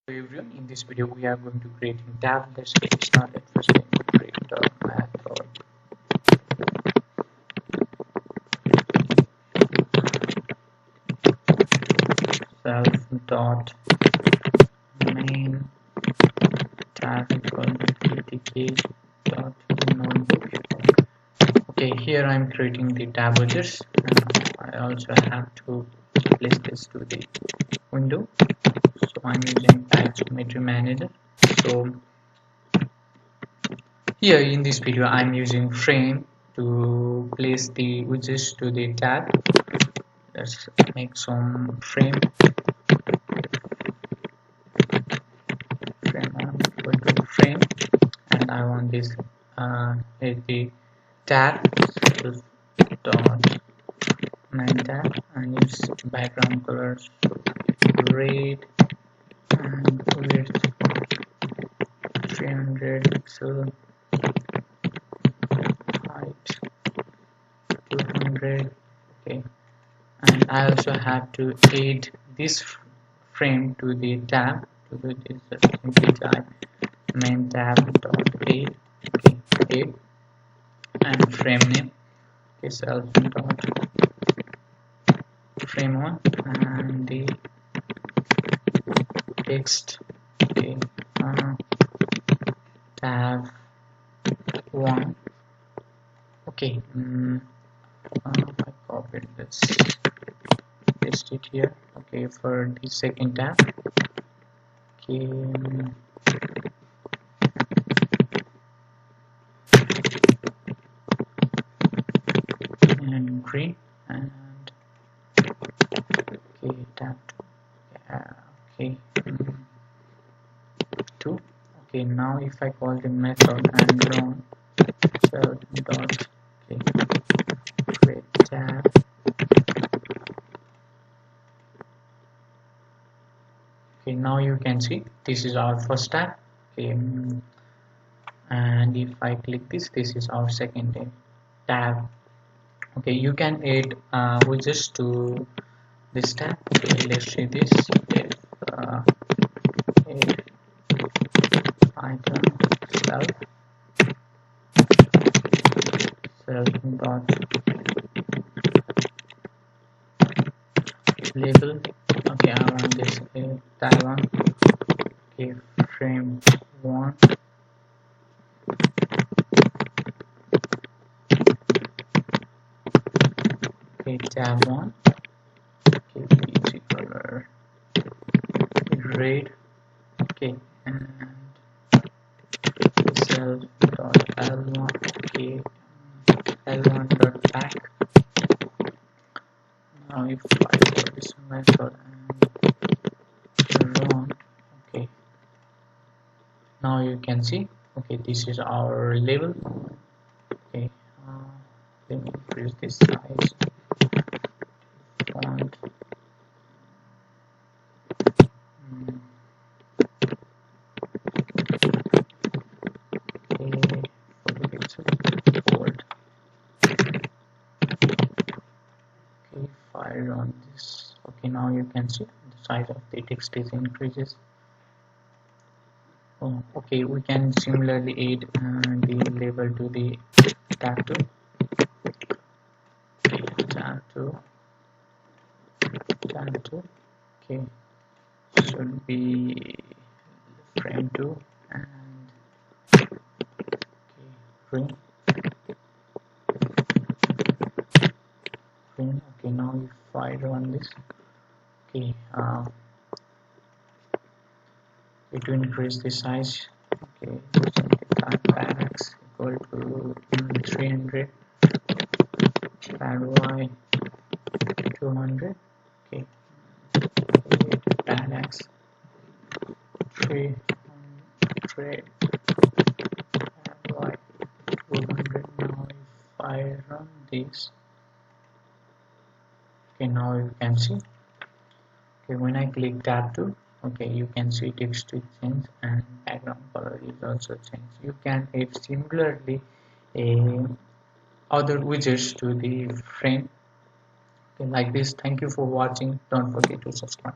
Hello everyone, in this video we are going to create a tab. Let's get started. First we create a method self dot main tab equal to dot notebook. Okay, here I'm creating the tab widgets. I also have to place this to the window. So I'm using Tag Geometry Manager. So here in this video I'm using frame to place the widgets to the tab. Let's make some frame on equal to frame, and I want this is the tab dot main tab, and its background colors red and width 300 pixel, height 200. Okay, and I also have to add this frame to the tab. To do this, simply type main tab dot add. Okay, add and frame name. Okay, self dot frame one, and the text. Okay, tab one. Okay, I copied this, paste it here. Okay, for the second tab. Okay, and green, and okay, tab okay, 2. Okay, now if I call the method and run self dot create tab. Okay, now you can see this is our first tab. Okay, and if I click this is our second tab. Okay, you can add widgets to this tab. Okay, let's see this. If add Python self dot label. Okay, I want this tab one. Okay, frame one. Okay, tab one. Okay, easy color red. Okay, and self dot l1. Okay, l1 dot back. Now if I call this method and run, okay, now you can see. Okay, this is our label. Okay, let me increase this size, font. Okay, for the pixel bold. Okay, fire on this. Okay, now you can see the size of the text is increases. Oh, okay, we can similarly add the label to the tab 2. Okay, tab 2. Okay, should be frame 2 and okay, green. Okay, now if I run this, okay, to increase the size. Okay, x equal to 300, pad y 200. Okay, pad x 300, pad y 200. Now if I run this, okay, now you can see. Okay, when I click tab 2, okay, you can see text is changed and background color is also changed. You can add similarly other widgets to the frame. Okay, like this. Thank you for watching. Don't forget to subscribe.